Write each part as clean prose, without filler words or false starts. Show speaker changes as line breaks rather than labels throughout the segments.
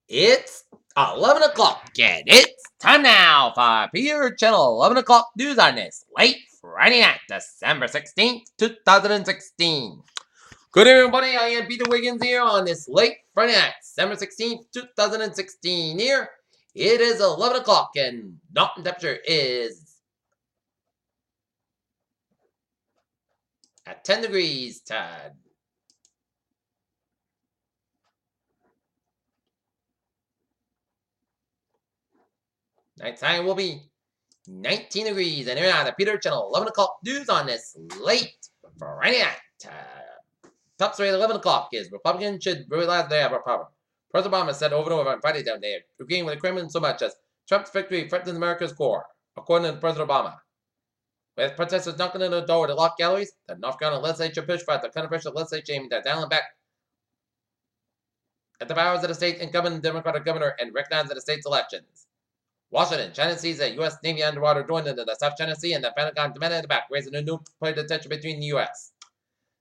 It's 11 o'clock, and it's time now for Peter Channel 11 o'clock news on this late Friday night, December 16th, 2016. Good evening, everybody. I am Peter Wiggins here on this late Friday night, December 16th, 2016. Here, it is 11 o'clock, and Mountain temperature is at 10 degrees, Todd. Nighttime will be 19 degrees, and here now the Peter Channel 11 o'clock news on this late Friday night. Top story at 11 o'clock is Republicans should realize they have a problem. President Obama said over and over on Friday that they are agreeing with the Kremlin so much as Trump's victory threatens America's core, according to President Obama. With protesters knocking on the door to lock galleries, the North Carolina legislature pushed for the controversial legislature aiming to dial back at the powers of the state incumbent Democratic governor and recognize the state's elections. Washington, China sees a U.S. Navy underwater drone into the South China Sea, and the Pentagon demanded it back, raising a new point of tension between the U.S.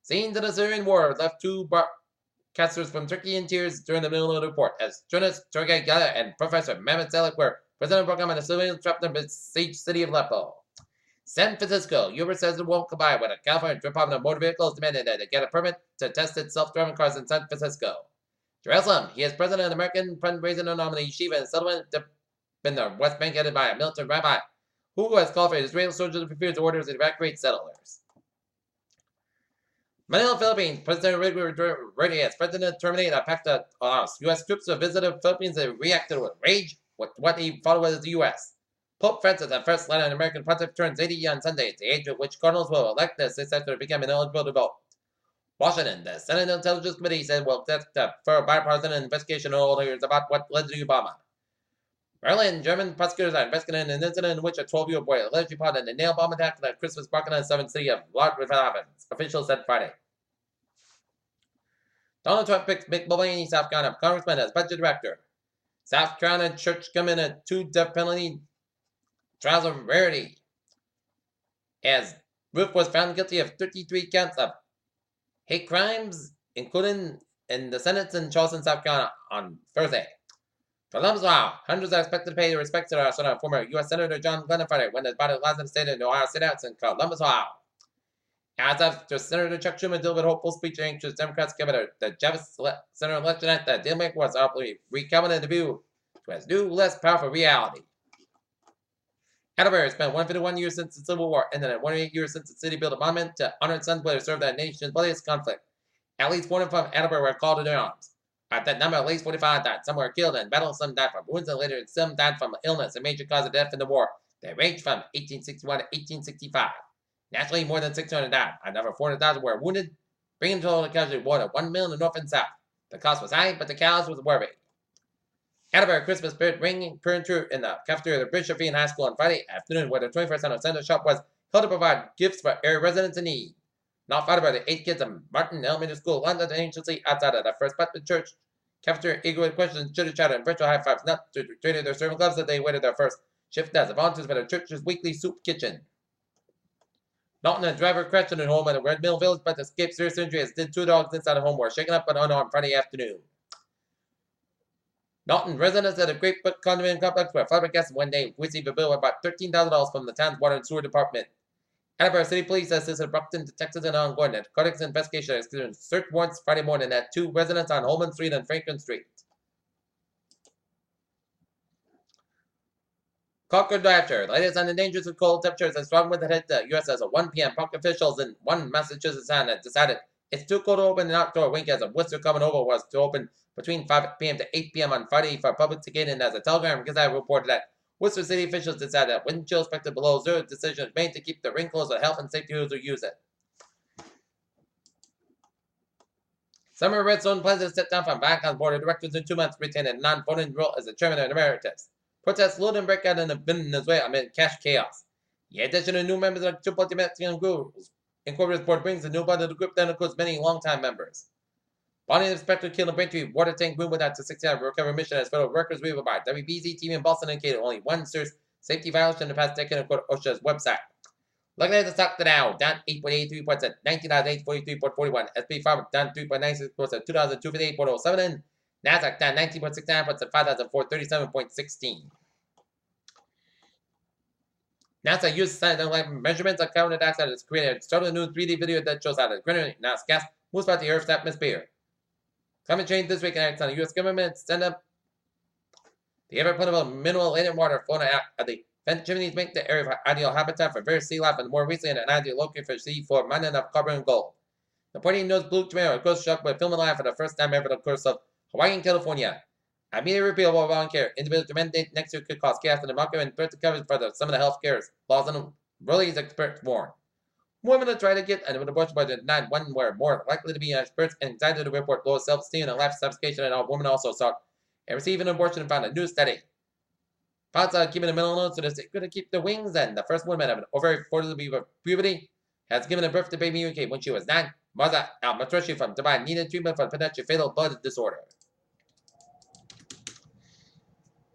Scenes of the Syrian war left two broadcasters from Turkey in tears during the middle of the report, as journalist Turgay Gala and Professor Mehmet Salek were President Program and the civilians trapped in the besieged city of Aleppo. San Francisco, Uber says it won't comply with a California Department of Motor Vehicles demanded that it get a permit to test its self-driving cars in San Francisco. Jerusalem, he is president of the American fundraising nominee Yeshiva and settlement in the West Bank headed by a militant rabbi who has called for Israeli soldiers to refuse orders to evacuate settlers. Manila, Philippines, President Rodriguez president terminated a pact that allows U.S. troops to visit the Philippines and reacted with rage with what he followed as the U.S. Pope Francis, the first Latin American pontiff, turns 80 on Sunday, at the age at which cardinals will elect the successor to become ineligible to vote. Washington, the Senate Intelligence Committee said will test for a bipartisan investigation all hearings about what led to Obama. Berlin, German prosecutors are investigating an incident in which a 12-year-old boy allegedly part in a nail bomb attack at a Christmas market in the southern city of Lodz, officials said Friday. Donald Trump picks Mick Mulvaney, South Carolina congressman, as budget director. South Carolina church committed two death penalty trials of rarity, as Ruth was found guilty of 33 counts of hate crimes, including in the Senate in Charleston, South Carolina, on Thursday. Columbus, Ohio. Hundreds are expected to pay their respects to our former U.S. Senator John Glenn Friday when his body lies in the state in the Ohio State House in Columbus, Ohio. As after Senator Chuck Schumer delivered hopeful speech to anxious Democrats given the Jeff Senator election at the Democrat was abruptly recounted the view to his new, less powerful reality. Attleboro spent 151 years since the Civil War, and then 108 years since the city built a monument to honor its sons who served the nation's bloodiest conflict. At least 1 from Attleboro were called to their arms. At that number, at least 45 died. Some were killed in battle, some died from wounds, and later some died from illness, a major cause of death in the war. They ranged from 1861 to 1865. Naturally, more than 600 died. Another 400,000 were wounded, bringing the total casualty war to 1 million in the north and south. The cost was high, but the cause was worthy. Attleboro Christmas spirit ringing true in the cafeteria of the Bishop High School on Friday afternoon, where the 21st anniversary shop was held to provide gifts for area residents in need. Not far by the 8 kids of Martin Elementary School lined up anxiously outside of the First Baptist Church cafeteria, eager with questions, chitter-chatter, and virtual high-fives, not to treated their serving gloves that they waited their first shift as volunteers for the church's weekly soup kitchen. Dalton, a driver, crashed in a home at a Red Mill Village, but escaped serious injury as did 2 dogs inside the home were shaken up but unarmed Friday afternoon. Dalton, residents at a Great Brook condominium complex were flabbergasted when they received a bill of about $13,000 from the town's water and sewer department. Attleboro City Police assisted Brockton detectives in ongoing narcotics investigation executed search warrants Friday morning at 2 residents on Holman Street and Franklin Street. Concord Rapture, latest on the dangers of cold temperatures and strong wind that hit the U.S. as a 1 p.m. Park officials in one Massachusetts town had decided it's too cold to open an outdoor rink as a Worcester Common Oval was to open between 5 p.m. to 8 p.m. on Friday for public to get in, as a Telegram Gazette reported that Worcester City officials decided that wind chill expected below 0 decision was made to keep the rink closed for health and safety users who use it. Summer Redstone plans to step down from Viacom's board of directors in 2 months, retaining a non-voting role as the chairman and emeritus. Protests slowed and break out in Venezuela amid cash chaos. The addition of new members of the Triple Mexican Group Incorporated board brings a new blood to the group that includes many longtime members. Body inspector killed a Braintree water tank boom without the 6-hour recovery mission as federal records revealed by WBZ TV in Boston indicated only one serious safety violation in the past decade, according to OSHA's website. Looking at the stock today, down 8.83 points at 19,843.41. SP5 down 3.96 points at 2,258.07. And Nasdaq down 19.69 points at 5,437.16. NASA used satellite measurements of carbon dioxide as created. Started a new 3D video that shows how the greenhouse gas moves about the Earth's atmosphere. Climate change this week acts on the U.S. government stand up. The ever-plentiful mineral laden water flowing out of the vent chimneys make the area ideal habitat for various sea life and more recently an ideal location for sea for mining of carbon and gold. The pointy-nosed blue tomato goes shocked by filming live for the first time ever the course of Hawaii and California. Immediate repeal of volunteer. Individuals to mandate next year could cause chaos in the market and birth coverage for some of the health care laws and release experts warn. Women to try to get an abortion by denied one were more likely to be experts and anxiety to report low self-esteem and life satisfaction and all women also sought and receive an abortion and found a new study. Pilots are keeping the middle alone so they're going to keep their wings and the first woman of an over 40 puberty has given birth to baby UK when she was 9. Martha Al-Matroshi from Dubai needed treatment for potential fatal blood disorder.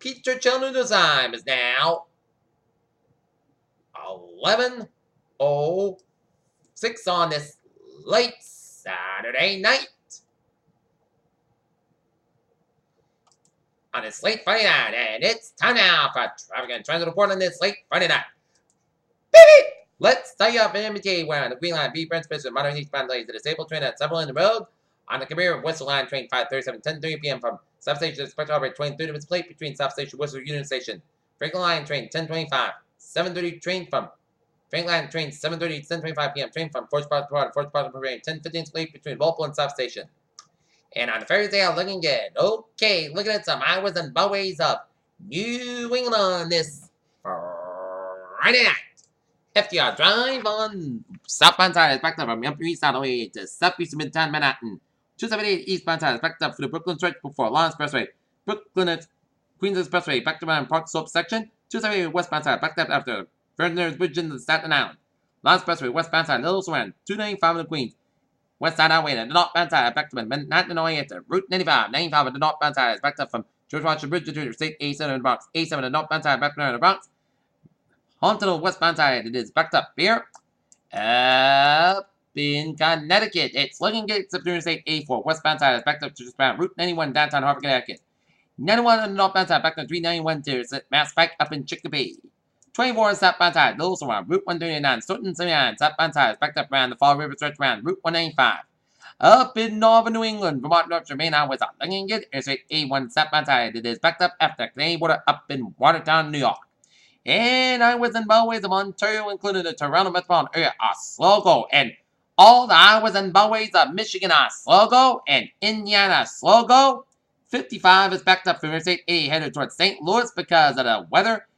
Peter Chelnudo's time is now 11:06 on this late Saturday night. On this late Friday night, and it's time now for traffic and transit report on this late Friday night. Beep! Let's start you off in MBTA where on the Green Line B branch special modern eastbound lanes the disabled train at several in the road. On the Cabira Western Line train 537 10:30 p.m. from substation expected to operate 23 minutes late between substation Western Union Station. Franklin Line train 1025 7:30 train from Franklin Line train 7:30 10:25 p.m. train from Forest Park to Forest Park Parade 10:15 late between Walpole and substation. And on Thursday, I'm looking good. Okay, looking at some highways and byways of New England this Friday night. FDR Drive on southbound side is backed up from Upper East all the way to southeast Midtown Manhattan. 278 eastbound side is backed up for the Brooklyn stretch before Long Expressway. Brooklyn at Queens Expressway backed up on Park Slope section. 278 westbound side backed up after Verner's Bridge into Staten Island. Long Expressway westbound side Little Swan 295 in the Queens. West side highway and the northbound side is backed up in Manhattan all the way to Route 95. 95 at the northbound side is backed up from George Washington Bridge to State A7 in the Bronx. A7 at the northbound side backed up in the Bronx. On to the westbound side, it is backed up here. Up in Connecticut, it's looking good except for Interstate A4. Westbound side is backed up to just about Route 91 downtown Hartford, Connecticut. 91 on the northbound side backed up 391 to Mass Pike up in Chicopee. 24 on southbound side, Little Swan, Route 139, Stoughton 79. Southbound side is backed up around the Fall River stretch around Route 195. Up in northern New England, Vermont, North Main highways are looking good. Interstate A1 southbound side, it is backed up after Canadian border up in Watertown, New York. And highways and byways of Ontario, including the Toronto metropolitan area, are slow go. And all the highways and byways of Michigan are slow go. And Indiana slow go. 55 is backed up from Interstate 80 headed towards St. Louis because of the weather.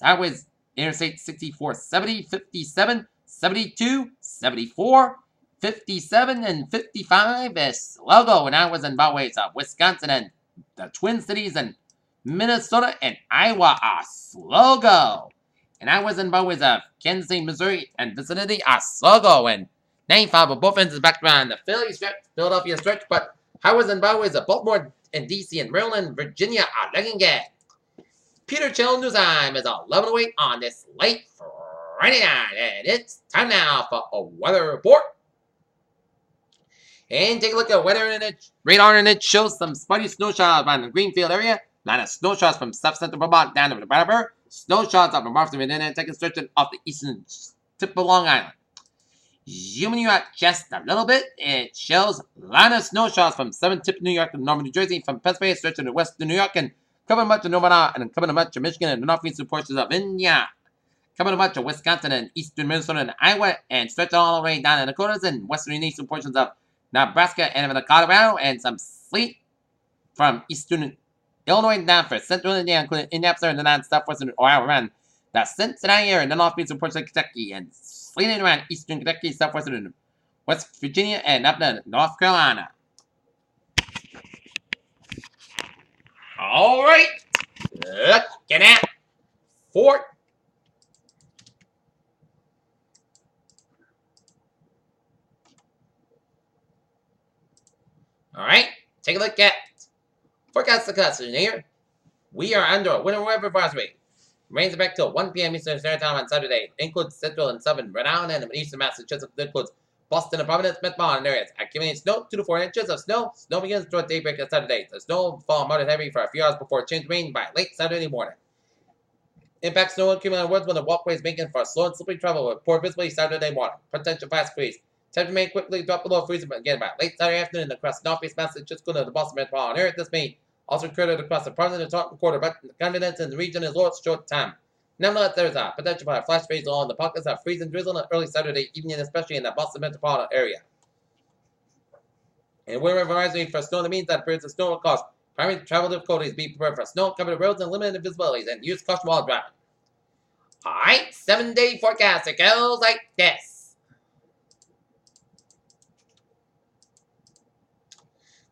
Highways Interstate 64, 70, 57, 72, 74, 57, and 55 is slow go. And highways and byways of Wisconsin and the Twin Cities and Minnesota and Iowa are slow go. And highways and byways of Kansas City, Missouri and vicinity are slow go. And 95 of both ends is backed around the Philadelphia stretch, but highways and byways of Baltimore and DC and Maryland, Virginia are looking good. Peter Chill News Time is 11:08 on this late Friday night, and it's time now for a weather report. And take a look at weather internet radar, and it shows some spotty snow showers around the Greenfield area. Line of snow showers from south central Vermont down to the Brattleboro. Snow showers up from Marston and then taking stretching off the eastern tip of Long Island. Zooming you out just a little bit, it shows line of snow showers from southern tip of New York to northern New Jersey, from Pennsylvania stretching to western New York, and covering much of Northern and covering much of Michigan and the northeastern portions of Indiana. Covering much of Wisconsin and eastern Minnesota and Iowa, and stretching all the way down to the Dakotas and western and eastern portions of Nebraska and even Colorado, and some sleet from eastern Illinois down for central Indiana, including Indianapolis and the non-southwestern Ohio around the Cincinnati area and the northeastern portions of Kentucky, and sleeting around eastern Kentucky, southwestern West Virginia, and up to North Carolina. All right, looking at Fort All right, take a look at forecast the here. We are under a winter weather advisory. Rains back till 1 p.m. Eastern Standard Time on Saturday. Includes central and southern Rhode Island and eastern Massachusetts. Includes Boston and Providence metropolitan areas. Accumulating snow 2 to 4 inches of snow. Snow begins toward daybreak on Saturday. The snow will fall moderate heavy for a few hours before it changes rain by late Saturday morning. In fact, snow accumulating woods when the walkway is making for slow and slippery travel with poor visibility Saturday morning. Potential fast freeze. Temperature may quickly drop below freezing again by late Saturday afternoon across northeast Massachusetts to the Boston metropolitan area. This may also occur across the Providence and Taunton quarter, but the confidence in the region is low at short time. Nonetheless, there is a potential for a flash freeze along the pockets of freezing drizzle on early Saturday evening, especially in the Boston metropolitan area. And winter advisory for snow, that means that periods of snow will cause primary travel difficulties. Be prepared for snow-covered roads and limited visibilities, and use caution while driving. Alright, 7-day forecast. It goes like this.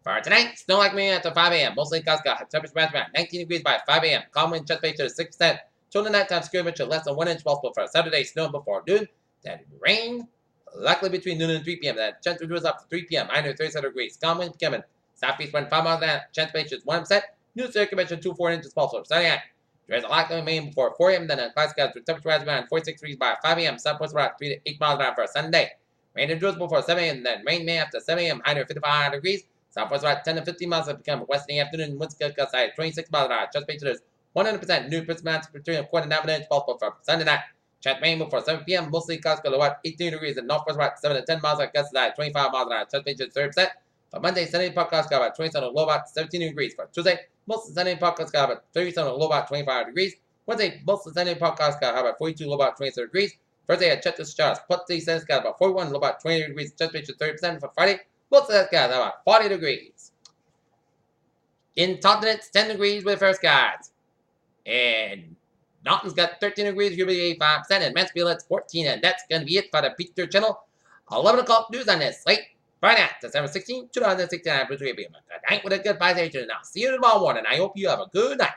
For tonight, snow likely after 5 a.m. Mostly Cascade. Temperature around 19 degrees by 5 a.m. Calm wind temperature 6%. Till the nighttime skirmish less than 1 inch possible for Saturday snow before noon. Then rain, likely between noon and 3 p.m. Then temperature is up to 3 p.m. Minor 37 degrees. Calm wind becoming southeast wind 5 miles an hour. Temperature is 1%. New circulation 2 to 4 inches possible. Sunny night. There is a likely rain before 4 a.m. Then a classic with temperature rise around 46 degrees by 5 a.m. Southwest about 3 to 8 miles an hour for Sunday. Rain and drizzle before 7 a.m. Then rain may after 7 a.m. Higher 55 degrees. Southwest about 10 to 15 miles and become west in the afternoon. Winds gust at 26 miles an hour. Temperature is 100% new Pittsburgh between a quarter and half an inch possible for Sunday night. Chance rain before 7 p.m. Mostly clouds below about 18 degrees and northwest about 7 to 10 miles an hour. Gusts at 25 miles an hour. Temperature is 30%. For Monday, Sunday, podcast got about 27 low about 17 degrees. For Tuesday, most of Sunday podcast got about 37 low about 25 degrees. Wednesday, most of Sunday podcast got about 42 low about 27 degrees. Thursday, I checked the stars. Plus, Sunday got about 41 low about 20 degrees. Temperature 30%. For Friday, most of that got about 40 degrees. In Taunton, it's 10 degrees with first skies. And Norton's got 13 degrees, humidity 85%, and Mansfield it's 14, and that's going to be it for the Peter Channel. 11 o'clock news on this slate. Friday night, December 16, 2069, Blue 3 p.m. Good night with a good vibration, and I'll see you tomorrow morning. I hope you have a good night.